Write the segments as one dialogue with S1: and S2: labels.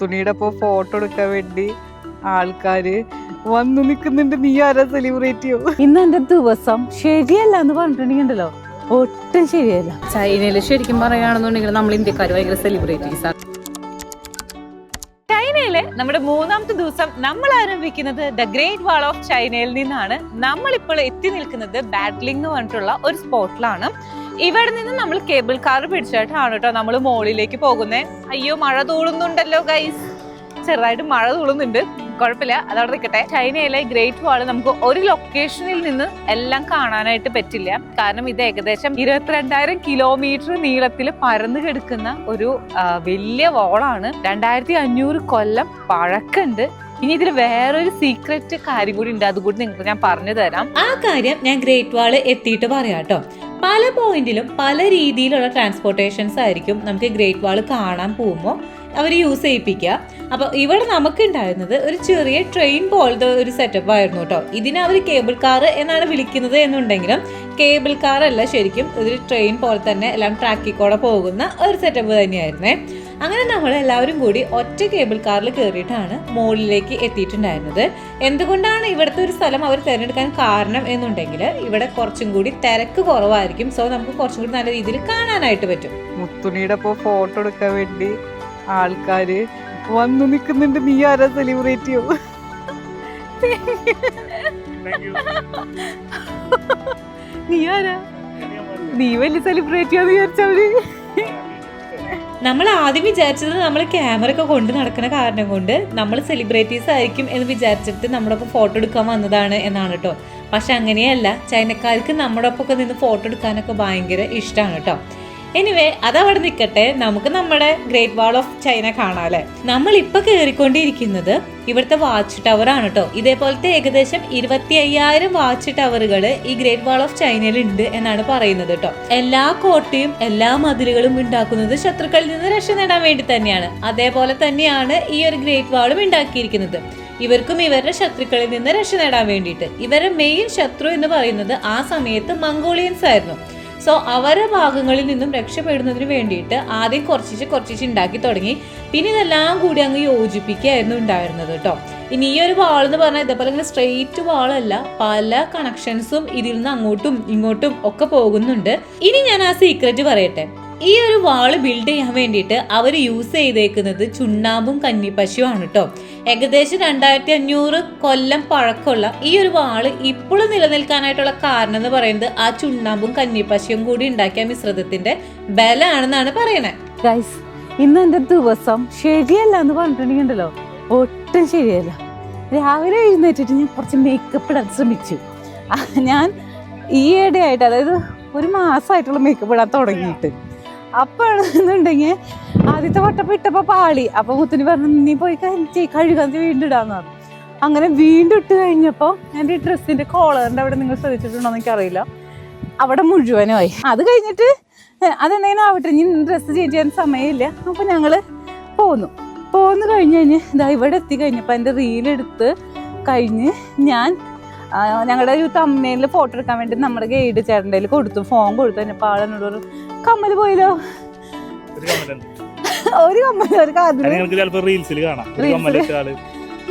S1: മുത്തുണിയുടെ ഒപ്പം ഫോട്ടോ എടുക്കാൻ വേണ്ടി ആൾക്കാര് വന്നു നിൽക്കുന്നുണ്ട്. നീ ആരാ സെലിബ്രേറ്റ് ചെയ്യും?
S2: ഇന്ന് എന്റെ ദിവസം ശരിയല്ല എന്ന് പറഞ്ഞിട്ടുണ്ടെങ്കിലോ ഒട്ടും ശരിയല്ല. ചൈനയില് ശരിക്കും പറയുകയാണെന്നുണ്ടെങ്കിൽ നമ്മൾ ഇന്ത്യക്കാർ ഭയങ്കര സെലിബ്രിറ്റീസ് ആണ്. ചൈനയിലെ നമ്മുടെ മൂന്നാമത്തെ ദിവസം നമ്മൾ ആരംഭിക്കുന്നത് ദ ഗ്രേറ്റ് വാൾ ഓഫ് ചൈനയിൽ നിന്നാണ്. നമ്മളിപ്പോൾ എത്തി നിൽക്കുന്നത് ബാറ്റ്ലിംഗ് എന്ന് പറഞ്ഞിട്ടുള്ള ഒരു സ്പോട്ടിലാണ്. ഇവിടെ നിന്ന് നമ്മൾ കേബിൾ കാർ പിടിച്ചിട്ടാണ് കേട്ടോ നമ്മൾ മോളിലേക്ക് പോകുന്നത്. അയ്യോ മഴ തൂളുന്നുണ്ടല്ലോ ഗൈസ്, ചെറുതായിട്ട് മഴ തൂളുന്നുണ്ട്, കുഴപ്പമില്ല, അതവിടെ നിൽക്കട്ടെ. ചൈനയിലെ ഗ്രേറ്റ് വാൾ നമുക്ക് ഒരു ലൊക്കേഷനിൽ നിന്ന് എല്ലാം കാണാനായിട്ട് പറ്റില്ല. കാരണം ഇത് ഏകദേശം 22,000 കിലോമീറ്റർ നീളത്തിൽ പരന്നു കിടക്കുന്ന ഒരു വലിയ വാളാണ്. 2500 കൊല്ലം പഴക്കമുണ്ട്. ഇനി ഇതിൽ വേറൊരു സീക്രറ്റ് കാര്യം കൂടി ഉണ്ട്, അതുകൂടി നിങ്ങൾക്ക് ഞാൻ പറഞ്ഞു തരാം. ആ കാര്യം ഞാൻ ഗ്രേറ്റ് വാൾ എത്തിയിട്ട് പറയാം കേട്ടോ. പല പോയിന്റിലും പല രീതിയിലുള്ള ട്രാൻസ്പോർട്ടേഷൻസ് ആയിരിക്കും നമുക്ക് ഗ്രേറ്റ് വാൾ കാണാൻ പോകുമ്പോൾ അവർ യൂസ് ചെയ്യിപ്പിക്കുക. അപ്പോൾ ഇവിടെ നമുക്ക് ഉണ്ടായിരുന്നത് ഒരു ചെറിയ ട്രെയിൻ പോലത്തെ ഒരു സെറ്റപ്പ് ആയിരുന്നു കേട്ടോ. ഇതിനെ അവർ കേബിൾ കാർ എന്നാണ് വിളിക്കുന്നത് എന്നുണ്ടെങ്കിലും കേബിൾ കാർ അല്ല, ശരിക്കും ഒരു ട്രെയിൻ പോലെ തന്നെ എല്ലാം ട്രാക്കിൽ കൂടെ പോകുന്ന ഒരു സെറ്റപ്പ് തന്നെയായിരുന്നേ. അങ്ങനെ നമ്മൾ എല്ലാവരും കൂടി ഒറ്റ കേബിൾ കാറിൽ കയറിയിട്ടാണ് മുകളിലേക്ക് എത്തിയിട്ടുണ്ടായിരുന്നത്. എന്തുകൊണ്ടാണ് ഇവിടുത്തെ ഒരു സ്ഥലം അവർ തിരഞ്ഞെടുക്കാൻ കാരണം എന്നുണ്ടെങ്കിൽ ഇവിടെ കുറച്ചും കൂടി തിരക്ക് കുറവായിരിക്കും. സോ നമുക്ക് കുറച്ചും കൂടി നല്ല രീതിയിൽ കാണാനായിട്ട് പറ്റും.
S1: മുത്തുണിയുടെ ഒപ്പം ഫോട്ടോ എടുക്കാൻ വേണ്ടി ആൾക്കാര് വന്നു നിൽക്കുന്നുണ്ട്. നീ ആരാ സെലിബ്രേറ്റ് ചെയ്യും? നീ ആരാ? നീ വലിയ സെലിബ്രേറ്റ് ചെയ്യാന്ന് വിചാരിച്ചവര്.
S2: നമ്മൾ ആദ്യം വിചാരിച്ചത് നമ്മൾ ക്യാമറ ഒക്കെ കൊണ്ട് നടക്കുന്ന കാരണം കൊണ്ട് നമ്മൾ സെലിബ്രിറ്റീസ് ആയിരിക്കും എന്ന് വിചാരിച്ചിട്ട് നമ്മുടെ ഒപ്പം ഫോട്ടോ എടുക്കാൻ വന്നതാണ് എന്നാണ് കേട്ടോ. പക്ഷെ അങ്ങനെയല്ല, ചൈനക്കാർക്ക് നമ്മുടെ ഒപ്പം നിന്ന് ഫോട്ടോ എടുക്കാനൊക്കെ ഭയങ്കര ഇഷ്ടമാണ് കേട്ടോ. എനിവേ അതവിടെ നിൽക്കട്ടെ, നമുക്ക് നമ്മുടെ ഗ്രേറ്റ് വാൾ ഓഫ് ചൈന കാണാല്ലേ. നമ്മൾ ഇപ്പൊ കയറിക്കൊണ്ടിരിക്കുന്നത് ഇവിടുത്തെ വാച്ച് ടവർ ആണ് കേട്ടോ. ഇതേപോലത്തെ ഏകദേശം 25,000 വാച്ച് ടവറുകൾ ഈ ഗ്രേറ്റ് വാൾ ഓഫ് ചൈനയിൽ ഉണ്ട് എന്നാണ് പറയുന്നത് കേട്ടോ. എല്ലാ കോട്ടയും എല്ലാ മതിലുകളും ഉണ്ടാക്കുന്നത് ശത്രുക്കളിൽ നിന്ന് രക്ഷ നേടാൻ വേണ്ടി തന്നെയാണ്. അതേപോലെ തന്നെയാണ് ഈ ഒരു ഗ്രേറ്റ് വാളും ഉണ്ടാക്കിയിരിക്കുന്നത്. ഇവർക്കും ഇവരുടെ ശത്രുക്കളിൽ നിന്ന് രക്ഷ നേടാൻ വേണ്ടിയിട്ട്. ഇവരുടെ മെയിൻ ശത്രു എന്ന് പറയുന്നത് ആ സമയത്ത് മംഗോളിയൻസ് ആയിരുന്നു. സോ അവരുടെ ഭാഗങ്ങളിൽ നിന്നും രക്ഷപ്പെടുന്നതിന് വേണ്ടിയിട്ട് ആദ്യം കുറച്ചിച്ച് ഉണ്ടാക്കി തുടങ്ങി. പിന്നെ ഇതെല്ലാം കൂടി അങ്ങ് യോജിപ്പിക്കുകയായിരുന്നു ഉണ്ടായിരുന്നത് കേട്ടോ. ഇനി ഈ ഒരു വാൾ എന്ന് പറഞ്ഞാൽ ഇതേപോലെ ഇങ്ങനെ സ്ട്രെയിറ്റ് വാളല്ല, പല കണക്ഷൻസും ഇതിൽ നിന്ന് അങ്ങോട്ടും ഇങ്ങോട്ടും ഒക്കെ പോകുന്നുണ്ട്. ഇനി ഞാൻ ആ സീക്രറ്റ് പറയട്ടെ. ഈ ഒരു വാള് ബിൽഡ് ചെയ്യാൻ വേണ്ടിയിട്ട് അവർ യൂസ് ചെയ്തേക്കുന്നത് ചുണ്ണാമ്പും കന്നിപ്പശുവാണ് കേട്ടോ. ഏകദേശം 2500 കൊല്ലം പഴക്കമുള്ള ഈ ഒരു വാള് ഇപ്പോഴും നിലനിൽക്കാനായിട്ടുള്ള കാരണം എന്ന് പറയുന്നത് ആ ചുണ്ണാമ്പും കന്നിപ്പശുവും കൂടി ഉണ്ടാക്കിയ മിശ്രിതത്തിന്റെ ബലമാണെന്നാണ് പറയണേ.
S1: ഗൈസ്, ഇന്ന് എന്റെ ദിവസം ശരിയല്ല എന്ന് പറഞ്ഞിട്ടുണ്ടെങ്കിലോ ഒട്ടും ശരിയല്ല. രാവിലെ എഴുന്നേറ്റിട്ട് ഞാൻ കുറച്ച് മേക്കപ്പ് ഇടാൻ ശ്രമിച്ചു. ഞാൻ ഈയിടെയായിട്ട്, അതായത് ഒരു മാസമായിട്ടുള്ള മേക്കപ്പ് ഇടാൻ തുടങ്ങിയിട്ട്. അപ്പോഴെന്നുണ്ടെങ്കിൽ ആദ്യത്തെ വട്ടപ്പം ഇട്ടപ്പോൾ പാളി. അപ്പോൾ മുത്തിന് പറഞ്ഞു നീ പോയി കഴുകാൻ വീണ്ടും ഇടാന്ന് പറഞ്ഞു. അങ്ങനെ വീണ്ടും ഇട്ട് കഴിഞ്ഞപ്പോൾ എൻ്റെ ഈ ഡ്രസ്സിൻ്റെ കോളറിൻ്റെ അവിടെ നിങ്ങൾ ശ്രദ്ധിച്ചിട്ടുണ്ടോ എന്ന് എനിക്കറിയില്ല, അവിടെ മുഴുവനുമായി. അത് കഴിഞ്ഞിട്ട് അതെന്തെങ്കിലും ആവട്ടെ, ഇനി ഡ്രസ്സ് ചേഞ്ച് ചെയ്യാൻ സമയമില്ല. അപ്പോൾ ഞങ്ങൾ പോന്നു കഴിഞ്ഞ് ഇതാ ഇവിടെ എത്തിക്കഴിഞ്ഞപ്പോൾ എൻ്റെ റീലെടുത്ത് കഴിഞ്ഞ് ഞങ്ങളുടെ ഒരു തമ്മനയിൽ ഫോട്ടോ എടുക്കാൻ വേണ്ടി നമ്മുടെ ഗൈഡ് ചേട്ടൻ്റെ കയ്യിൽ കൊടുത്തു. ഫോൺ കൊടുത്തു കഴിഞ്ഞപ്പോൾ ആളെന്നോട് കമ്മൽ പോയല്ലോ, ഒരു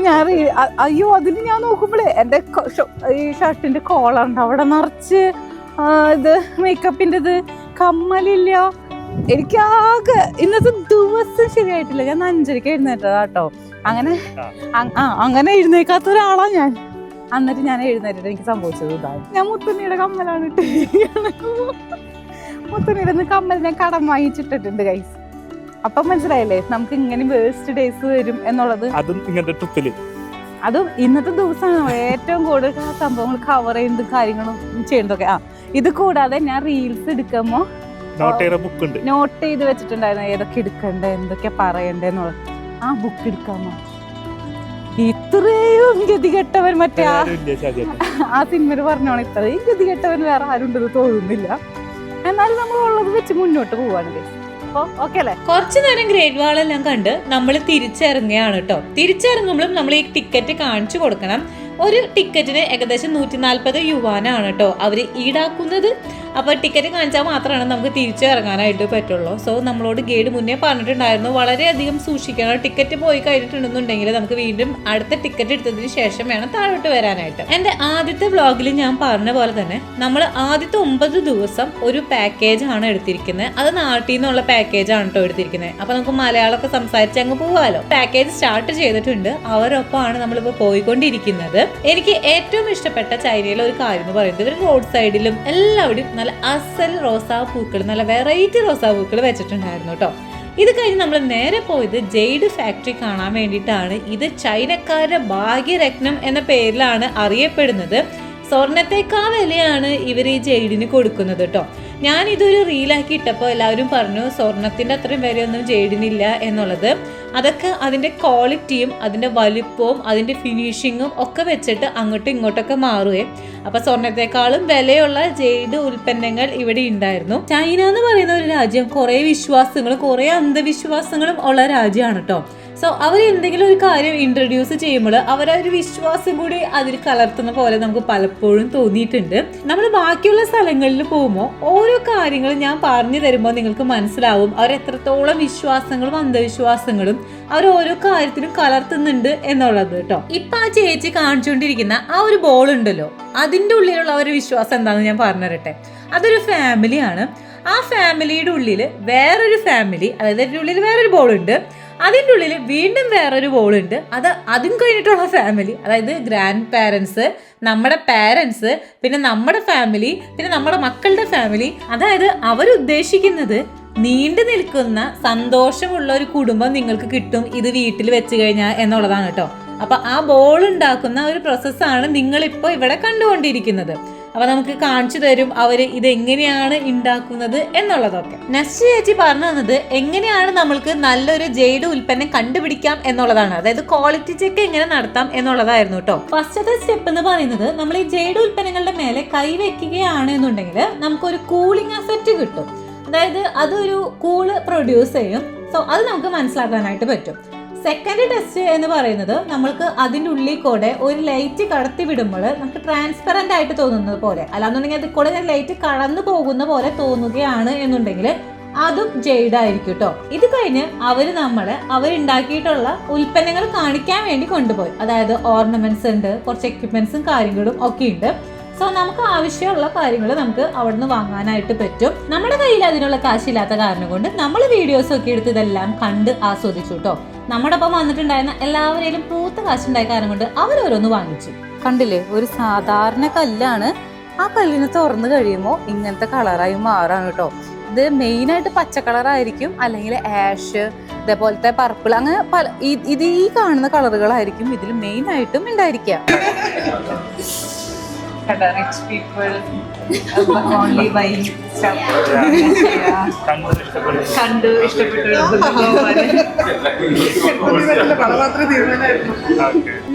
S1: ഞാൻ അയ്യോ അതിന് ഞാൻ നോക്കുമ്പോഴേ എൻ്റെ ഈ ഷർട്ടിന്റെ കോളറുണ്ട്, അവിടെ നിറച്ച് ഇത് മേക്കപ്പിൻ്റെ ഇത്, കമ്മലില്ല. എനിക്കാകെ ഇന്നത്തെ ദിവസം ശരിയായിട്ടില്ല. ഞാൻ 5:30 എഴുന്നേറ്റതാ കേട്ടോ. അങ്ങനെ എഴുന്നേക്കാത്ത ഒരാളാ ഞാൻ. എന്നിട്ട് ഞാൻ എഴുന്നേറ്റിട്ട് എനിക്ക് സംഭവിച്ചത് ഇതാണ്. ഞാൻ മുത്തുണ്ണിയുടെ കമ്മലാണ് മുത്തുണ്ണിയുടെ കമ്മൽ ഞാൻ കടം വാങ്ങിച്ചിട്ടിട്ടുണ്ട് ഗൈസ്. അപ്പം മനസ്സിലായില്ലേ നമുക്ക് ഇങ്ങനെ വേസ്റ്റ് ഡേയ്സ് വരും എന്നുള്ളത്. അതും ഇന്നത്തെ ദിവസമാണ് ഏറ്റവും കൂടുതൽ സംഭവങ്ങൾ കവർ ചെയ്യുന്നത്, കാര്യങ്ങളും ചെയ്യുന്നതൊക്കെ. ഇത് കൂടാതെ ഞാൻ റീൽസ് എടുക്കുമ്പോൾ നോട്ട് ചെയ്ത് വെച്ചിട്ടുണ്ടായിരുന്നു ഏതൊക്കെ എടുക്കണ്ടേ, എന്തൊക്കെ പറയണ്ടെന്നുള്ളത്. ആ ബുക്ക് എടുക്കാമോ? ഇത്രയും ഗതികെട്ടവൻ മറ്റേ ആ സിനിമയിൽ പറഞ്ഞോണം, ഇത്രയും ഗതികെട്ടവൻ വേറെ ആരുണ്ടെന്ന് തോന്നുന്നില്ല. എന്നാലും നമ്മൾ ഉള്ളത് വെച്ച് മുന്നോട്ട് പോവാണ്.
S2: കുറച്ചു നേരം ഗ്രേറ്റ് വാൾ എല്ലാം കണ്ട് നമ്മൾ തിരിച്ചിറങ്ങുകയാണ് കേട്ടോ. തിരിച്ചിറങ്ങുമ്പോഴും നമ്മൾ ഈ ടിക്കറ്റ് കാണിച്ചു കൊടുക്കണം. ഒരു ടിക്കറ്റിന് ഏകദേശം 140 യുവാനാണ് കേട്ടോ അവർ ഈടാക്കുന്നത്. അപ്പോൾ ടിക്കറ്റ് കാണിച്ചാൽ മാത്രമാണ് നമുക്ക് തിരിച്ചു ഇറങ്ങാനായിട്ട് പറ്റുള്ളൂ. സോ നമ്മളോട് ഗൈഡ് മുന്നേ പറഞ്ഞിട്ടുണ്ടായിരുന്നു വളരെയധികം സൂക്ഷിക്കണം. ടിക്കറ്റ് പോയി കഴിഞ്ഞിട്ടുണ്ടെന്നുണ്ടെങ്കിൽ നമുക്ക് വീണ്ടും അടുത്ത ടിക്കറ്റ് എടുത്തതിന് ശേഷം വേണം താഴോട്ട് വരാനായിട്ട്. എൻ്റെ ആദ്യത്തെ വ്ളോഗിൽ ഞാൻ പറഞ്ഞ പോലെ തന്നെ നമ്മൾ ആദ്യത്തെ 9 ദിവസം ഒരു പാക്കേജ് ആണ് എടുത്തിരിക്കുന്നത്. അത് നാട്ടിൽ നിന്നുള്ള പാക്കേജ് ആണ് കേട്ടോ എടുത്തിരിക്കുന്നത്. അപ്പോൾ നമുക്ക് മലയാളമൊക്കെ സംസാരിച്ച് അങ്ങ് പോകാമല്ലോ. പാക്കേജ് സ്റ്റാർട്ട് ചെയ്തിട്ടുണ്ട്, അവരൊപ്പമാണ് നമ്മളിപ്പോൾ പോയിക്കൊണ്ടിരിക്കുന്നത്. എനിക്ക് ഏറ്റവും ഇഷ്ടപ്പെട്ട ചൈനയിലെ ഒരു കാര്യം എന്ന് പറയുന്നത് ഇവർ റോഡ് സൈഡിലും എല്ലാവരും നല്ല അസൽ റോസാപ്പൂക്കൾ, നല്ല വെറൈറ്റി റോസാപ്പൂക്കൾ വെച്ചിട്ടുണ്ടായിരുന്നു കേട്ടോ. ഇത് കഴിഞ്ഞ് നമ്മൾ നേരെ പോയത് ജെയ്ഡ് ഫാക്ടറി കാണാൻ വേണ്ടിയിട്ടാണ്. ഇത് ചൈനക്കാരുടെ ഭാഗ്യരത്നം എന്ന പേരിലാണ് അറിയപ്പെടുന്നത്. സ്വർണത്തേക്കാൾ വിലയാണ് ഇവർ ഈ ജെയ്ഡിന് കൊടുക്കുന്നത് കേട്ടോ. ഞാൻ ഇതൊരു റീലാക്കി ഇട്ടപ്പോൾ എല്ലാവരും പറഞ്ഞു സ്വർണത്തിൻ്റെ അത്രയും വിലയൊന്നും ജെയ്ഡിനില്ല എന്നുള്ളത്. അതൊക്കെ അതിൻ്റെ ക്വാളിറ്റിയും അതിൻ്റെ വലിപ്പവും അതിൻ്റെ ഫിനിഷിങ്ങും ഒക്കെ വെച്ചിട്ട് അങ്ങോട്ടും ഇങ്ങോട്ടൊക്കെ മാറുകയും അപ്പോൾ സ്വർണത്തെക്കാളും വിലയുള്ള ജെയ്ഡ് ഉൽപ്പന്നങ്ങൾ ഇവിടെ ഉണ്ടായിരുന്നു. ചൈന എന്ന് പറയുന്ന ഒരു രാജ്യം കുറേ വിശ്വാസങ്ങളും കുറേ അന്ധവിശ്വാസങ്ങളും ഉള്ള രാജ്യമാണ് കേട്ടോ. സോ അവർ എന്തെങ്കിലും ഒരു കാര്യം ഇൻട്രൊഡ്യൂസ് ചെയ്യുമ്പോൾ അവരൊരു വിശ്വാസം കൂടി അതിൽ കലർത്തുന്ന പോലെ നമുക്ക് പലപ്പോഴും തോന്നിയിട്ടുണ്ട്. നമ്മൾ ബാക്കിയുള്ള സ്ഥലങ്ങളിൽ പോകുമ്പോൾ ഓരോ കാര്യങ്ങളും ഞാൻ പറഞ്ഞു തരുമ്പോൾ നിങ്ങൾക്ക് മനസ്സിലാവും അവർ എത്രത്തോളം വിശ്വാസങ്ങളും അന്ധവിശ്വാസങ്ങളും അവർ ഓരോ കാര്യത്തിനും കലർത്തുന്നുണ്ട് എന്നുള്ളത് കേട്ടോ. ഇപ്പൊ ആ ചേച്ചി കാണിച്ചുകൊണ്ടിരിക്കുന്ന ആ ഒരു ബോൾ ഉണ്ടല്ലോ, അതിൻ്റെ ഉള്ളിലുള്ള ഒരു വിശ്വാസം എന്താണെന്ന് ഞാൻ പറഞ്ഞു തരട്ടെ. അതൊരു ഫാമിലിയാണ്. ആ ഫാമിലിയുടെ ഉള്ളിൽ വേറൊരു ഫാമിലി, അതായത് അതിൻ്റെ ഉള്ളിൽ വേറൊരു ബോൾ ഉണ്ട്, അതിൻ്റെ ഉള്ളിൽ വീണ്ടും വേറൊരു ബോളുണ്ട്, അതും കഴിഞ്ഞിട്ടുള്ള ഫാമിലി, അതായത് ഗ്രാൻഡ് പാരൻസ്, നമ്മുടെ പാരൻസ്, പിന്നെ നമ്മുടെ ഫാമിലി, പിന്നെ നമ്മുടെ മക്കളുടെ ഫാമിലി. അതായത് അവരുദ്ദേശിക്കുന്നത് നീണ്ടു നിൽക്കുന്ന സന്തോഷമുള്ള ഒരു കുടുംബം നിങ്ങൾക്ക് കിട്ടും ഇത് വീട്ടിൽ വെച്ച് കഴിഞ്ഞാൽ എന്നുള്ളതാണ് കേട്ടോ. അപ്പൊ ആ ബോൾ ഉണ്ടാക്കുന്ന ഒരു പ്രോസസ്സാണ് നിങ്ങളിപ്പോൾ ഇവിടെ കണ്ടുകൊണ്ടിരിക്കുന്നത്. അപ്പൊ നമുക്ക് കാണിച്ചു തരും അവര് ഇതെങ്ങനെയാണ് ഉണ്ടാക്കുന്നത് എന്നുള്ളതൊക്കെ. നെക്സ്റ്റ് ചേച്ചി പറഞ്ഞു തന്നത് എങ്ങനെയാണ് നമ്മൾക്ക് നല്ലൊരു ജെയ്ഡ് ഉൽപ്പന്നം കണ്ടുപിടിക്കാം എന്നുള്ളതാണ്. അതായത് ക്വാളിറ്റി ചെക്ക് എങ്ങനെ നടത്താം എന്നുള്ളതായിരുന്നു കേട്ടോ. ഫസ്റ്റത്തെ സ്റ്റെപ്പ് എന്ന് പറയുന്നത് നമ്മൾ ഈ ജെയ്ഡ് ഉൽപ്പന്നങ്ങളുടെ മേലെ കൈവയ്ക്കുകയാണ് എന്നുണ്ടെങ്കിൽ നമുക്കൊരു കൂളിംഗ് എഫക്റ്റ് കിട്ടും. അതായത് അതൊരു കൂള് പ്രൊഡ്യൂസ് ചെയ്യും. സോ അത് നമുക്ക് മനസ്സിലാക്കാനായിട്ട് പറ്റും. സെക്കൻഡ് ടെസ്റ്റ് എന്ന് പറയുന്നത് നമ്മൾക്ക് അതിൻ്റെ ഉള്ളിൽ കൂടെ ഒരു ലൈറ്റ് കടത്തി വിടുമ്പോൾ നമുക്ക് ട്രാൻസ്പെറൻ്റ് ആയിട്ട് തോന്നുന്നത് പോലെ, അല്ലാന്നുണ്ടെങ്കിൽ അതിൽ കൂടെ ലൈറ്റ് കടന്നു പോകുന്ന പോലെ തോന്നുകയാണ് എന്നുണ്ടെങ്കിൽ അതും ജെയ്ഡ് ആയിരിക്കും കേട്ടോ. ഇത് കഴിഞ്ഞ് അവരുണ്ടാക്കിയിട്ടുള്ള ഉൽപ്പന്നങ്ങൾ കാണിക്കാൻ വേണ്ടി കൊണ്ടുപോയി. അതായത് ഓർണമെന്റ്സ് ഉണ്ട്, കുറച്ച് എക്യുപ്മെന്റ്സും കാര്യങ്ങളും ഒക്കെ ഉണ്ട്. സോ നമുക്ക് ആവശ്യമുള്ള കാര്യങ്ങൾ നമുക്ക് അവിടുന്ന് വാങ്ങാനായിട്ട് പറ്റും. നമ്മുടെ കയ്യിൽ അതിനുള്ള കാശില്ലാത്ത കാരണം കൊണ്ട് നമ്മൾ വീഡിയോസ് ഒക്കെ എടുത്ത് ഇതെല്ലാം കണ്ട് ആസ്വദിച്ചു കേട്ടോ. നമ്മുടെ ഒപ്പം വന്നിട്ടുണ്ടായിരുന്ന എല്ലാവരെയും പൂത്ത കാശുണ്ടായ കാരണം കൊണ്ട് അവരോരോന്ന് വാങ്ങിച്ചു.
S1: കണ്ടില്ലേ, ഒരു സാധാരണ കല്ലാണ്. ആ കല്ലിന് തുറന്നു കഴിയുമ്പോൾ ഇങ്ങനത്തെ കളറായി മാറാണ് കേട്ടോ. ഇത് മെയിനായിട്ട് പച്ച കളറായിരിക്കും, അല്ലെങ്കിൽ ആഷ്, ഇതേപോലത്തെ പർപ്പിൾ, അങ്ങനെ പല ഇത് ഈ കാണുന്ന കളറുകളായിരിക്കും ഇതിൽ മെയിനായിട്ടും ഉണ്ടായിരിക്കുക. Rich people only buying stuff. കണ്ടു ഇഷ്ടപ്പെട്ടു.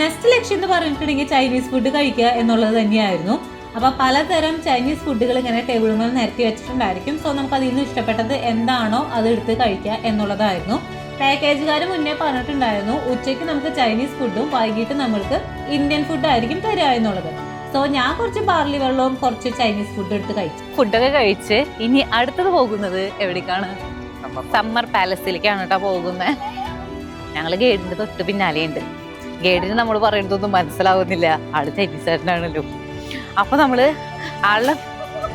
S2: നെക്സ്റ്റ് ലക്ഷ്യം എന്ന് പറഞ്ഞിട്ടുണ്ടെങ്കിൽ ചൈനീസ് ഫുഡ് കഴിക്കുക എന്നുള്ളത് തന്നെയായിരുന്നു. അപ്പൊ പലതരം ചൈനീസ് ഫുഡുകൾ ഇങ്ങനെ ടേബിളുകൾ നിരത്തി വെച്ചിട്ടുണ്ടായിരിക്കും. സോ നമുക്ക് അതിൽ നിന്ന് ഇഷ്ടപ്പെട്ടത് എന്താണോ അത് എടുത്ത് കഴിക്കുക എന്നുള്ളതായിരുന്നു. പാക്കേജുകാർ മുന്നേ പറഞ്ഞിട്ടുണ്ടായിരുന്നു ഉച്ചയ്ക്ക് നമുക്ക് ചൈനീസ് ഫുഡും വൈകിട്ട് നമ്മൾക്ക് ഇന്ത്യൻ ഫുഡ് ആയിരിക്കും തരിക എന്നുള്ളത്. സോ ഞാൻ കുറച്ച് ബാർലി വെള്ളവും കുറച്ച് ചൈനീസ് ഫുഡ് എടുത്ത് കഴിച്ചു.
S1: ഫുഡൊക്കെ കഴിച്ച് ഇനി അടുത്തത് പോകുന്നത് എവിടേക്കാണ്? സമ്മർ പാലസിലേക്കാണ് കേട്ടോ പോകുന്നത്. ഞങ്ങൾ ഗൈഡിന്റെ തൊട്ട് പിന്നാലെയുണ്ട്. ഗൈഡിന് നമ്മൾ പറയുന്നതൊന്നും മനസ്സിലാവുന്നില്ല, ആള് ചൈനീസുകാരനാണല്ലോ. അപ്പൊ നമ്മള് ആളെ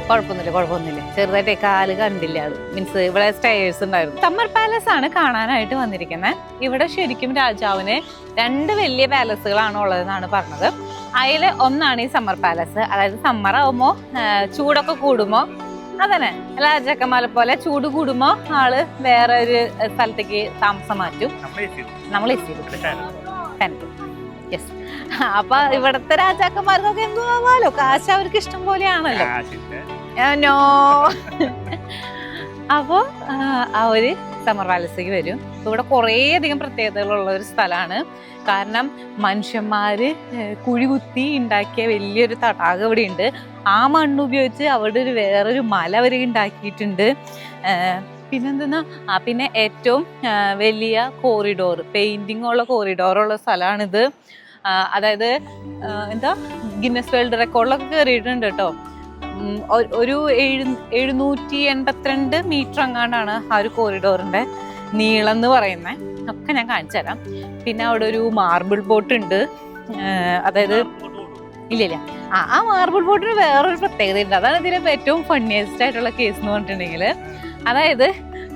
S1: കുഴപ്പമൊന്നുമില്ല, ചെറുതായിട്ട് കാല് കണ്ടില്ല ആള്. മീൻസ് ഇവിടെ സ്റ്റേഴ്സ് ഉണ്ടായിരുന്നു. സമ്മർ പാലസ് ആണ് കാണാനായിട്ട് വന്നിരിക്കുന്നത്. ഇവിടെ ശരിക്കും രാജാവിന് 2 വലിയ പാലസുകളാണ് ഉള്ളതെന്നാണ് പറഞ്ഞത്. അതിൽ ഒന്നാണ് ഈ സമ്മർ പാലസ്. അതായത് സമ്മർ ആവുമ്പോ ചൂടൊക്കെ കൂടുമ്പോ അതന്നെ രാജാക്കന്മാരെ പോലെ ചൂട് കൂടുമ്പോ ആള് വേറെ ഒരു സ്ഥലത്തേക്ക് താമസം മാറ്റും. നമ്മൾ യെസ്. അപ്പൊ ഇവിടത്തെ രാജാക്കന്മാർക്കൊക്കെ എന്തോ ആവാലോ, കാശ് അവർക്ക് ഇഷ്ടം പോലെയാണല്ലോ. നോ. അപ്പോ അവര് സമ്മർ പാലസിലേക്ക് വരും. ഇവിടെ കുറേ അധികം പ്രത്യേകതകളുള്ള ഒരു സ്ഥലമാണ്. കാരണം മനുഷ്യന്മാര് കുഴി ഉണ്ടാക്കിയ വലിയൊരു തടാകം ഇവിടെ ഉണ്ട്. ആ മണ്ണ് ഉപയോഗിച്ച് അവിടെ വേറൊരു മല വരെ ഉണ്ടാക്കിയിട്ടുണ്ട്. പിന്നെന്തെന്നാ പിന്നെ ഏറ്റവും വലിയ കോറിഡോർ, പെയിന്റിംഗ് ഉള്ള കോറിഡോറുള്ള സ്ഥലമാണിത്. അതായത് എന്താ ഗിന്നസ് വേൾഡ് റെക്കോർഡിലൊക്കെ കയറിയിട്ടുണ്ട് കേട്ടോ. ഒരു 782 മീറ്റർ അങ്ങാണ്ടാണ് ആ ഒരു കോറിഡോറിന്റെ നീളം എന്ന് പറയുന്നത്. ഒക്കെ ഞാൻ കാണിച്ചു തരാം. പിന്നെ അവിടെ ഒരു മാർബിൾ ബോട്ട് ഉണ്ട്. അതായത് ഇല്ല ആ മാർബിൾ ബോട്ടിന് വേറൊരു പ്രത്യേകത ഉണ്ട്. അതാണ് ഇതിലെ ഏറ്റവും ഫണ്ണിയസ്റ്റ് ആയിട്ടുള്ള കേസ് എന്ന് പറഞ്ഞിട്ടുണ്ടെങ്കിൽ, അതായത്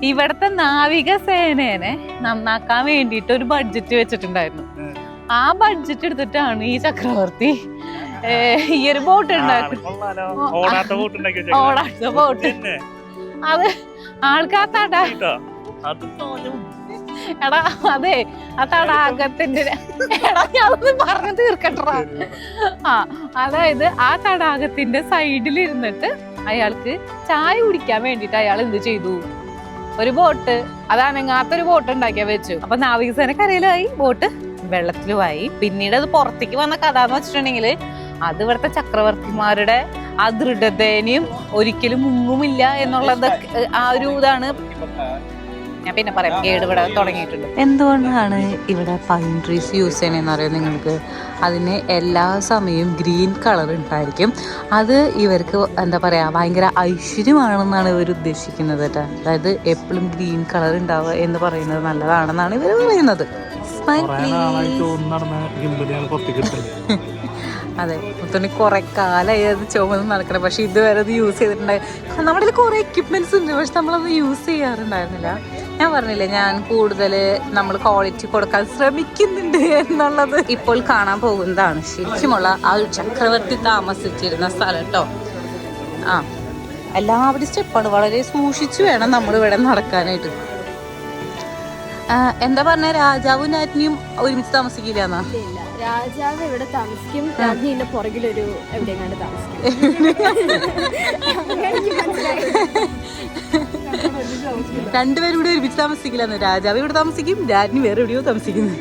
S1: ഇവിടുത്തെ നാവിക സേനേനെ നന്നാക്കാൻ വേണ്ടിയിട്ട് ഒരു ബഡ്ജറ്റ് വെച്ചിട്ടുണ്ടായിരുന്നു. ആ ബഡ്ജറ്റ് എടുത്തിട്ടാണ് ഈ ചക്രവർത്തി ഈ ഒരു ബോട്ട് ഓടാത്ത ബോട്ട്. അത് ആൾക്കാർ എടാ അതെ ആ തടാകത്തിന്റെ ഞാനൊന്ന് പറഞ്ഞു തീർക്കട്ടാ. അതായത് ആ തടാകത്തിന്റെ സൈഡിലിരുന്നിട്ട് അയാൾക്ക് ചായ കുടിക്കാൻ വേണ്ടിട്ട് അയാൾ എന്ത് ചെയ്തു, ഒരു ബോട്ട്, അതാണെങ്ങാത്തൊരു ബോട്ട് ഉണ്ടാക്കിയാ വെച്ചു. അപ്പൊ നാവികസേന കരയിലായി, ബോട്ട് വെള്ളത്തിലുമായി. പിന്നീട് അത് പുറത്തേക്ക് വന്ന കഥ എന്ന് വെച്ചിട്ടുണ്ടെങ്കിൽ, അത് ഇവിടുത്തെ ചക്രവർത്തിമാരുടെ ആ ദൃഢതേനയും ഒരിക്കലും മുങ്ങുമില്ല എന്നുള്ളത് ആ ഒരു ഇതാണ്. ഞാൻ പിന്നെ പറയാം, കേടുപെട തുടങ്ങിയിട്ടുണ്ട്. എന്തുകൊണ്ടാണ് ഇവിടെ പൈൻ ട്രീസ് യൂസ് ചെയ്യണമെന്ന് അറിയാം നിങ്ങൾക്ക്? അതിന് എല്ലാ സമയവും ഗ്രീൻ കളർ ഉണ്ടായിരിക്കും. അത് ഇവർക്ക് എന്താ പറയുക, ഭയങ്കര ഐശ്വര്യമാണെന്നാണ് ഇവർ ഉദ്ദേശിക്കുന്നത് കേട്ടോ. അതായത് എപ്പോഴും ഗ്രീൻ കളർ ഉണ്ടാവുക എന്ന് പറയുന്നത് നല്ലതാണെന്നാണ് ഇവർ പറയുന്നത്. അതെ, മുത്തോണി കുറെ കാലമായി അത് ചുമന്ന് നടക്കണം. പക്ഷെ ഇതുവരെ അത് യൂസ് ചെയ്തിട്ടുണ്ടായി. നമ്മുടെ കുറെ എക്യുപ്മെന്റ്സ് ഉണ്ട്, പക്ഷെ നമ്മളത് യൂസ് ചെയ്യാറുണ്ടായിരുന്നില്ല. ഞാൻ പറഞ്ഞില്ലേ, ഞാൻ കൂടുതൽ നമ്മൾ ക്വാളിറ്റി കൊടുക്കാൻ ശ്രമിക്കുന്നുണ്ട് എന്നുള്ളത്. ഇപ്പോൾ കാണാൻ പോകുന്നതാണ് ശരിക്കുമുള്ള ആ ഒരു ചക്രവർത്തി താമസിച്ചിരുന്ന സ്ഥലം കേട്ടോ. എല്ലാവരും സ്റ്റെപ്പാണ്, വളരെ സൂക്ഷിച്ചു വേണം നമ്മൾ ഇവിടെ നടക്കാനായിട്ട്. എന്താ പറഞ്ഞ, രാജാവും രാജ്ഞിയും ഒരുമിച്ച് താമസിക്കില്ല എന്നാ?
S3: രാജാവ് ഇവിടെ താമസിക്കും, രാജ്ഞിന്റെ പുറകിലൊരു എവിടെയെങ്ങാണ്ട് താമസിക്കും.
S1: രണ്ടുപേരും ഇവിടെ ഒരുമിച്ച് താമസിക്കില്ലെന്ന്. രാജാവ് ഇവിടെ താമസിക്കും, രാജ്ഞി വേറെ എവിടെയോ താമസിക്കുന്നു.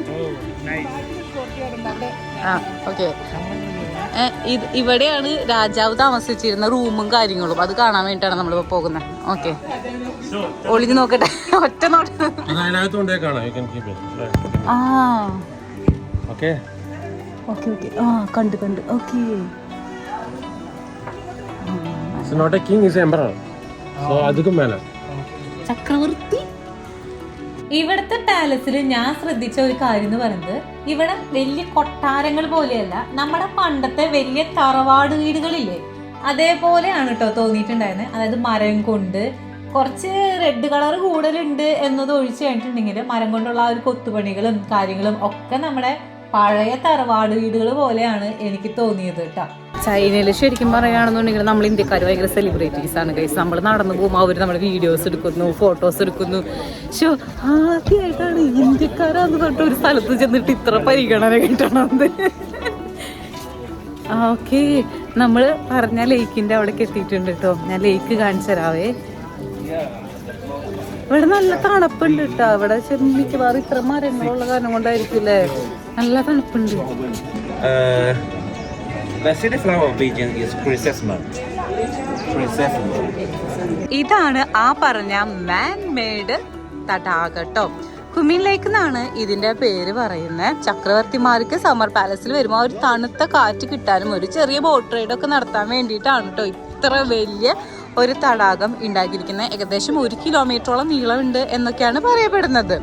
S1: ഓക്കെ, ഇവിടെയാണ് രാജാവ് താമസിച്ചിരുന്ന റൂമും കാര്യങ്ങളും. അത് കാണാൻ വേണ്ടിയിട്ടാണ് നമ്മളിപ്പോ പോകുന്നത്. ഓക്കെ, ഒളിഞ്ഞു നോക്കട്ടെ, ഒറ്റ നോട്ട്. കണ്ട് ഓക്കെ. ചക്രവർത്തി.
S2: ഇവിടുത്തെ പാലസിൽ ഞാൻ ശ്രദ്ധിച്ച ഒരു കാര്യം എന്ന് പറയുന്നത്, ഇവിടെ വലിയ കൊട്ടാരങ്ങൾ പോലെയല്ല, നമ്മുടെ പണ്ടത്തെ വലിയ തറവാട് വീടുകളില്ലേ, അതേപോലെയാണ് കേട്ടോ തോന്നിയിട്ടുണ്ടായിരുന്നത്. അതായത് മരം കൊണ്ട് കുറച്ച് റെഡ് കളർ കൂടുതലുണ്ട് എന്നത് ഒഴിച്ചു കഴിഞ്ഞിട്ടുണ്ടെങ്കിൽ, മരം കൊണ്ടുള്ള ആ ഒരു കൊത്തുപണികളും കാര്യങ്ങളും ഒക്കെ നമ്മുടെ പഴയ തറവാട് വീടുകൾ പോലെയാണ് എനിക്ക് തോന്നിയത് കേട്ടോ.
S1: ചൈനയിൽ ശരിക്കും പറയുകയാണെന്നുണ്ടെങ്കിൽ നമ്മൾ ഇന്ത്യക്കാർ ഭയങ്കര സെലിബ്രിറ്റീസ് ആണ് ഗൈസ്. നമ്മൾ നടന്നു പോകുമ്പോൾ അവർ നമ്മുടെ വീഡിയോസ് എടുക്കുന്നു, ഫോട്ടോസ് എടുക്കുന്നു. പക്ഷെ ആദ്യമായിട്ടാണ് ഇന്ത്യക്കാരാന്ന് പറഞ്ഞിട്ട് ഒരു സ്ഥലത്ത് ചെന്നിട്ട് ഇത്ര പരിഗണന കിട്ടണത്. ഓക്കെ, നമ്മൾ പറഞ്ഞ ലേക്കിന്റെ അവിടേക്ക് എത്തിയിട്ടുണ്ട് കേട്ടോ. ഞാൻ ലേക്ക് കാണിച്ചു തരാവേ. ഇവിടെ നല്ല തണുപ്പുണ്ട് കേട്ടോ. ഇവിടെ മിക്കവാറും ഇത്ര മരങ്ങളുള്ള കാരണം കൊണ്ടായിരിക്കില്ലേ, നല്ല തണുപ്പുണ്ട്. ഇതാണ് ആ പറഞ്ഞ മാൻ മെയ്ഡ് തടാകം കേട്ടോ. കുമിൻ ലേക്ക് എന്നാണ് ഇതിന്റെ പേര് പറയുന്നത്. ചക്രവർത്തിമാർക്ക് സമ്മർ പാലസിൽ വരുമ്പോൾ ഒരു തണുത്ത കാറ്റ് കിട്ടാനും ഒരു ചെറിയ ബോട്ട് റൈഡ് ഒക്കെ നടത്താൻ വേണ്ടിയിട്ടാണ് കേട്ടോ ഇത്ര വലിയ ഒരു തടാകം ഉണ്ടാക്കിയിരിക്കുന്നത്. ഏകദേശം 1 കിലോമീറ്ററോളം നീളമുണ്ട് എന്നൊക്കെയാണ് പറയപ്പെടുന്നത്.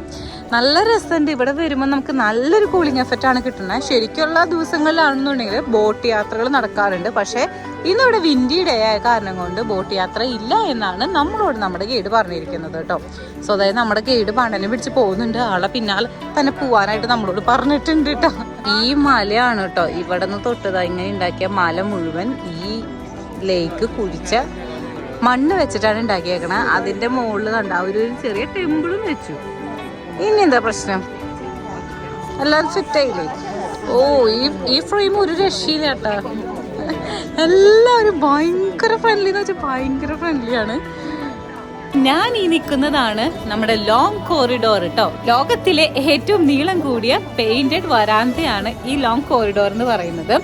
S1: നല്ല രസമുണ്ട്. ഇവിടെ വരുമ്പോൾ നമുക്ക് നല്ലൊരു കൂളിംഗ് എഫക്റ്റ് ആണ് കിട്ടുന്നത്. ശരിക്കുള്ള ദിവസങ്ങളിലാണെന്നുണ്ടെങ്കിൽ ബോട്ട് യാത്രകൾ നടക്കാറുണ്ട്. പക്ഷേ ഇന്നിവിടെ വിൻഡി ഡേ ആയ കാരണം കൊണ്ട് ബോട്ട് യാത്ര ഇല്ല എന്നാണ് നമ്മളോട് നമ്മുടെ ഗൈഡ് പറഞ്ഞിരിക്കുന്നത് കേട്ടോ. സോ അതായത് നമ്മുടെ ഗൈഡ് പണ്ടനെ പിടിച്ച് പോകുന്നുണ്ട്. ആളെ പിന്നാലെ തന്നെ പോവാനായിട്ട് നമ്മളോട് പറഞ്ഞിട്ടുണ്ട് കേട്ടോ. ഈ മലയാണ് കേട്ടോ ഇവിടെ നിന്ന് തൊട്ടത് ഇങ്ങനെ ഉണ്ടാക്കിയ മല മുഴുവൻ ഈ ലേക്ക് കുഴിച്ച മണ്ണ് വെച്ചിട്ടാണ് ഉണ്ടാക്കിയേക്കണത്. അതിന്റെ മുകളിൽ കണ്ട ഒരു ചെറിയ ടെമ്പിളും വെച്ചു. ഇനി എന്താ പ്രശ്നം, എല്ലാവരും സെറ്റായില്ലേ? ഓ, ഈ ഫ്രെയിം ഒരു രക്ഷയില്ല കേട്ടാ. എല്ലാവരും ഭയങ്കര ഫ്രണ്ട്ലി എന്ന് വെച്ചാൽ ഭയങ്കര ഫ്രണ്ട്ലിയാണ്. ഞാൻ ഈ നിൽക്കുന്നതാണ് നമ്മുടെ ലോങ് കോറിഡോർ കേട്ടോ. ലോകത്തിലെ ഏറ്റവും നീളം കൂടിയ പെയിന്റഡ് വരാന്തയാണ് ഈ ലോങ് കോറിഡോർ എന്ന് പറയുന്നത്.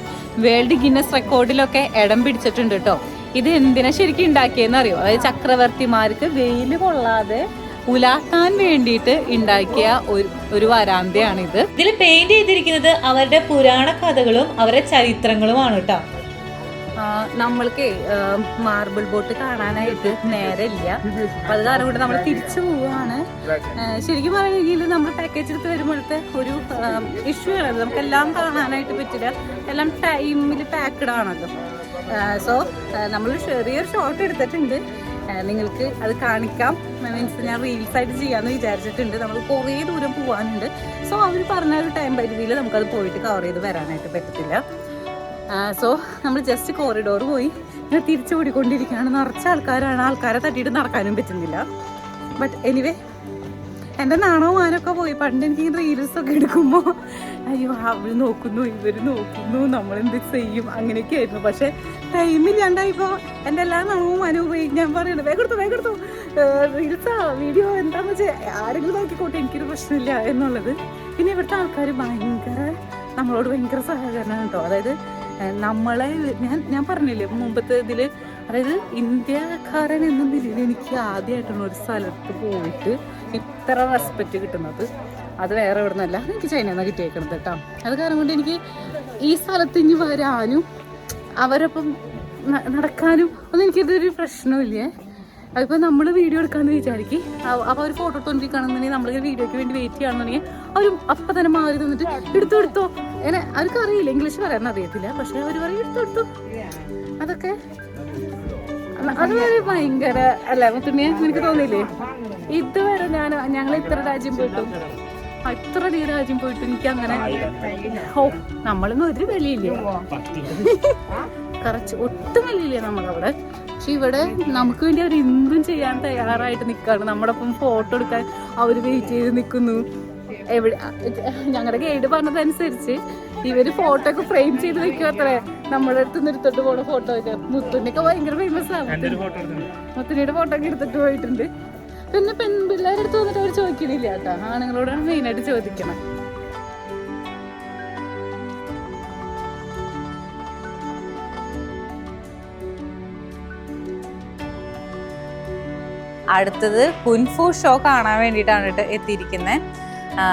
S1: വേൾഡ് ഗിന്നസ് റെക്കോർഡിലൊക്കെ ഇടം പിടിച്ചിട്ടുണ്ട് കേട്ടോ. ഇത് എന്തിനാ ശരിക്കും ഉണ്ടാക്കിയെന്ന് അറിയോ? അതായത് ചക്രവർത്തിമാർക്ക് വെയിൽ കൊള്ളാതെ ഉലാത്താൻ വേണ്ടിയിട്ട് ഉണ്ടാക്കിയ ഒരു വരാന്തയാണിത്.
S2: ഇതിൽ പെയിന്റ് ചെയ്തിരിക്കുന്നത് അവരുടെ പുരാണ കഥകളും അവരുടെ ചരിത്രങ്ങളുമാണ് കേട്ടോ.
S1: നമ്മൾക്ക് മാർബിൾ ബോട്ട് കാണാനായിട്ട് നേരമില്ല, അപ്പൊ അത് കാരണം കൊണ്ട് നമ്മൾ തിരിച്ചു പോവുകയാണ്. ശരിക്കും പറയുകയാണെങ്കിൽ നമ്മൾ പാക്കേജ് എടുത്ത് വരുമ്പോഴത്തെ ഒരു ഇഷ്യൂ ആണ്, നമുക്ക് എല്ലാം കാണാനായിട്ട് പറ്റില്ല, എല്ലാം ടൈമിൽ പാക്ക്ഡ് ആണല്ലോ. സോ നമ്മൾ ചെറിയൊരു ഷോട്ട് എടുത്തിട്ടുണ്ട്, നിങ്ങൾക്ക് അത് കാണിക്കാം. മീൻസ് ഞാൻ റീൽസ് ആയിട്ട് ചെയ്യാമെന്ന് വിചാരിച്ചിട്ടുണ്ട്. നമ്മൾ കുറേ ദൂരം പോകാനുണ്ട്. സോ അവർ പറഞ്ഞ ഒരു ടൈം പരിധിയിൽ നമുക്കത് പോയിട്ട് കവർ ചെയ്ത് വരാനായിട്ട് പറ്റത്തില്ല. സോ നമ്മൾ ജസ്റ്റ് കോറിഡോർ പോയി ഞാൻ തിരിച്ചു ഓടിക്കൊണ്ടിരിക്കുകയാണ്. നിറച്ച ആൾക്കാരാണ്, ആൾക്കാരെ തട്ടിയിട്ട് നടക്കാനും പറ്റുന്നില്ല. ബട്ട് എനിവേ എൻ്റെ നാണവും മാനൊക്കെ പോയി. പണ്ട് എനിക്ക് റീൽസൊക്കെ എടുക്കുമ്പോൾ അയ്യോ അവർ നോക്കുന്നു ഇവർ നോക്കുന്നു നമ്മളെന്ത് ചെയ്യും അങ്ങനെയൊക്കെ ആയിരുന്നു. പക്ഷേ ടൈമില്ലാണ്ടായിപ്പോൾ എൻ്റെ എല്ലാ നാണവും മാനവും പോയി. ഞാൻ പറയുന്നത് വേഗെടുത്തു റീൽസാ വീഡിയോ എന്താണെന്ന് വെച്ചാൽ ആരെങ്കിലും നോക്കിക്കോട്ടെ, എനിക്കൊരു പ്രശ്നമില്ല എന്നുള്ളത്. പിന്നെ ഇവിടുത്തെ ആൾക്കാർ നമ്മളോട് ഭയങ്കര സഹകരണമാണ് കേട്ടോ. അതായത് നമ്മളെ ഞാൻ പറഞ്ഞില്ലേ മുമ്പത്തെ ഇതിൽ, അതായത് ഇന്ത്യക്കാരൻ എന്ന നിലയിൽ എനിക്ക് ആദ്യമായിട്ടാണ് ഒരു സ്ഥലത്ത് പോയിട്ട് ഇത്ര റെസ്പെക്റ്റ് കിട്ടുന്നത്. അത് വേറെ എവിടെ നിന്നല്ല, എനിക്ക് ചൈനയിൽ നിന്ന് കിട്ടിയേക്കണത് കേട്ടോ. അത് കാരണം കൊണ്ട് എനിക്ക് ഈ സ്ഥലത്ത് ഇനി വരാനും അവരൊപ്പം നടക്കാനും ഒന്നും എനിക്കിതൊരു പ്രശ്നമില്ലേ. അതിപ്പോൾ നമ്മൾ വീഡിയോ എടുക്കാമെന്ന് വിചാരിക്കും, അപ്പോൾ അവർ ഫോട്ടോ എടുത്തോണ്ടിരിക്കുകയാണെന്നുണ്ടെങ്കിൽ നമ്മൾ വീഡിയോയ്ക്ക് വേണ്ടി വെയിറ്റ് ചെയ്യുകയാണെന്നുണ്ടെങ്കിൽ അവർ അപ്പം തന്നെ മാറി തന്നിട്ട് എടുത്തോ അങ്ങനെ. അവർക്ക് അറിയില്ല, ഇംഗ്ലീഷ് പറയാൻ അറിയത്തില്ല, പക്ഷെ അവർ പറയും എടുത്തോ. അതൊക്കെ അതൊരു ഭയങ്കര അല്ല മുത്തുണ്ണിയെ, എനിക്ക് തോന്നിയില്ലേ? ഇതുവരെ ഞങ്ങൾ ഇത്ര രാജ്യം പോയിട്ടും ഇത്രയധികം രാജ്യം പോയിട്ടും എനിക്ക് അങ്ങനെ നമ്മളൊന്നും ഒരു വെളിയില്ലേ, കുറച്ച് ഒട്ടും വെളിയില്ലേ നമ്മളവിടെ. പക്ഷെ ഇവിടെ നമുക്ക് വേണ്ടി അവർ എന്തും ചെയ്യാൻ തയ്യാറായിട്ട് നിൽക്കുകയാണ്. നമ്മുടെ ഒപ്പം ഫോട്ടോ എടുക്കാൻ അവർ വെയിറ്റ് ചെയ്ത് നിൽക്കുന്നു. എവിടെ ഞങ്ങളുടെ ഗൈഡ് പറഞ്ഞതനുസരിച്ച് ഇവര് ഫോട്ടോ ഒക്കെ ഫ്രെയിം ചെയ്ത് വെക്കുക അത്രേ, നമ്മുടെ അടുത്ത് നിർത്തിട്ട് പോണ ഫോട്ടോ ഒക്കെ. മുത്തുണ്ണിയൊക്കെ ഭയങ്കര ഫേമസ് ആണ്, മുത്തുണ്ണിയുടെ ഫോട്ടോ ഒക്കെ എടുത്തിട്ട് പോയിട്ടുണ്ട്. പിന്നെ പെൺപിള്ളേരുടെ അടുത്ത് വന്നിട്ട് അവർ ചോദിക്കണില്ല കേട്ടോ, ആണുങ്ങളോടാണ് മെയിനായിട്ട് ചോദിക്കണം. അടുത്തത് കുൻഫു ഷോ കാണാൻ വേണ്ടിയിട്ടാണ് കേട്ടോ എത്തിയിരിക്കുന്നത്.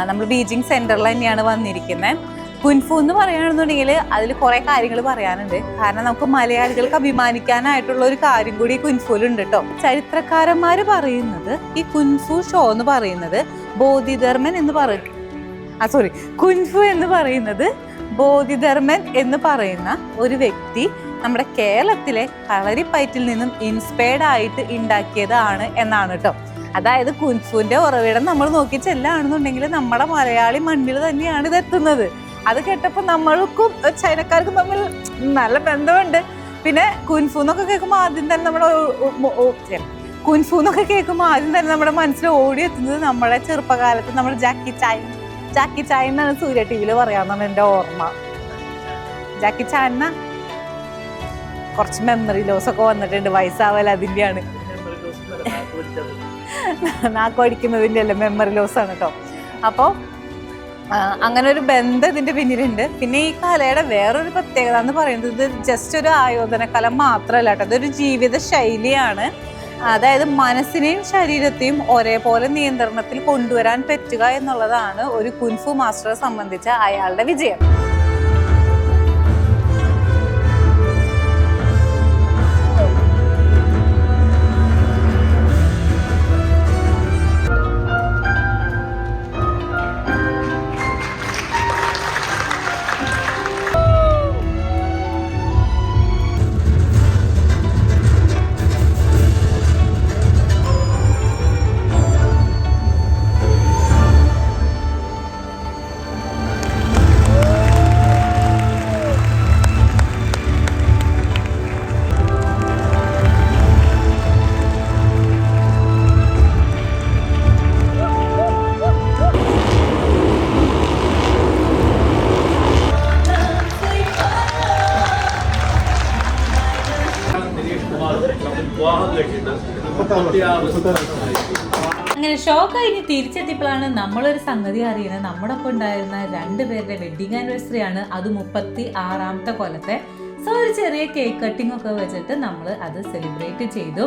S1: നമ്മൾ ബീജിംഗ് സെൻറ്ററിൽ തന്നെയാണ് വന്നിരിക്കുന്നത്. കുൻഫു എന്ന് പറയുകയാണെന്നുണ്ടെങ്കിൽ അതിൽ കുറേ കാര്യങ്ങൾ പറയാനുണ്ട്. കാരണം നമുക്ക് മലയാളികൾക്ക് അഭിമാനിക്കാനായിട്ടുള്ള ഒരു കാര്യം കൂടി കുൻഫുലുണ്ട് കേട്ടോ. ചരിത്രകാരന്മാർ പറയുന്നത് ഈ കുൻഫു ഷോ എന്ന് പറയുന്നത് ബോധിധർമ്മൻ എന്ന് കുൻഫു എന്ന് പറയുന്നത് ബോധിധർമ്മൻ എന്ന് പറയുന്ന ഒരു വ്യക്തി നമ്മുടെ കേരളത്തിലെ കളരിപ്പയറ്റിൽ നിന്നും ഇൻസ്പയർഡ് ആയിട്ട് ഉണ്ടാക്കിയതാണ് എന്നാണ് കേട്ടോ. അതായത് കുൻഫുവിന്റെ ഉറവിടം നമ്മൾ നോക്കി ചെല്ലാണെന്നുണ്ടെങ്കിൽ നമ്മുടെ മലയാളി മണ്ണിൽ തന്നെയാണ് ഇത് എത്തുന്നത്. അത് കേട്ടപ്പോൾ നമ്മൾക്കും ചൈനക്കാർക്കും തമ്മിൽ നല്ല ബന്ധമുണ്ട്. പിന്നെ കുൻഫു എന്നൊക്കെ കേൾക്കുമ്പോൾ ആദ്യം തന്നെ നമ്മുടെ മനസ്സിൽ ഓടിയെത്തുന്നത് നമ്മുടെ ചെറുപ്പകാലത്ത് നമ്മുടെ ജാക്കി ചായൻ എന്നാണ് സൂര്യ ടി വിയിൽ പറയാമെന്നാണ് എൻ്റെ ഓർമ്മ. ജാക്കി ചായന കുറച്ച് മെമ്മറി ലോസ് ഒക്കെ വന്നിട്ടുണ്ട്, വയസ്സാവൽ അതിൻ്റെയാണ്, നാക്കോടിക്കുന്നതിൻ്റെ അല്ല, മെമ്മറി ലോസ് ആണ് കേട്ടോ. അപ്പോൾ അങ്ങനെ ഒരു ബന്ധം ഇതിൻ്റെ പിന്നിലുണ്ട്. പിന്നെ ഈ കലയുടെ വേറൊരു പ്രത്യേകത എന്ന് പറയുന്നത് ഇത് ജസ്റ്റ് ഒരു ആയോധന കല മാത്രമല്ല കേട്ടോ, ഇതൊരു ജീവിത ശൈലിയാണ്. അതായത് മനസ്സിനെയും ശരീരത്തെയും ഒരേപോലെ നിയന്ത്രണത്തിൽ കൊണ്ടുവരാൻ പറ്റുക എന്നുള്ളതാണ് ഒരു കുൻഫു മാസ്റ്ററെ സംബന്ധിച്ച അയാളുടെ വിജയം.
S2: അങ്ങനെ ഷോ കഴിഞ്ഞ് തിരിച്ചെത്തിയപ്പോഴാണ് നമ്മളൊരു സംഗതി അറിയുന്നത്. നമ്മുടെ ഒപ്പം ഉണ്ടായിരുന്ന 2 പേരുടെ വെഡിങ് ആനിവേഴ്സറി ആണ്, അത് 36ാമത്തെ കൊല്ലത്തെ. സോ ഒരു ചെറിയ കേക്ക് കട്ടിംഗ് ഒക്കെ വെച്ചിട്ട് നമ്മൾ അത് സെലിബ്രേറ്റ് ചെയ്തു.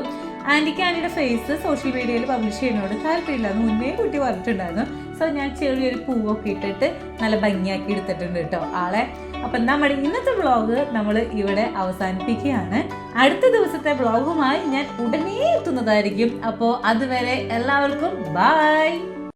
S2: ആൻറ്റിക്ക് ആൻറ്റിയുടെ ഫേസ് സോഷ്യൽ മീഡിയയിൽ പബ്ലിഷ് ചെയ്യുന്നതോട് താല്പര്യമില്ല എന്ന് മുന്നേ കുട്ടി പറഞ്ഞിട്ടുണ്ടായിരുന്നു. സോ ഞാൻ ചെറിയൊരു പൂവൊക്കെ ഇട്ടിട്ട് നല്ല ഭംഗിയാക്കി എടുത്തിട്ടുണ്ട് കേട്ടോ ആളെ. അപ്പം നമ്മുടെ ഇന്നത്തെ വ്ളോഗ് നമ്മൾ ഇവിടെ അവസാനിപ്പിക്കുകയാണ്. അടുത്ത ദിവസത്തെ വ്ളോഗുമായി ഞാൻ ഉടനെ എത്തുന്നതായിരിക്കും. അപ്പോൾ അതുവരെ എല്ലാവർക്കും ബൈ.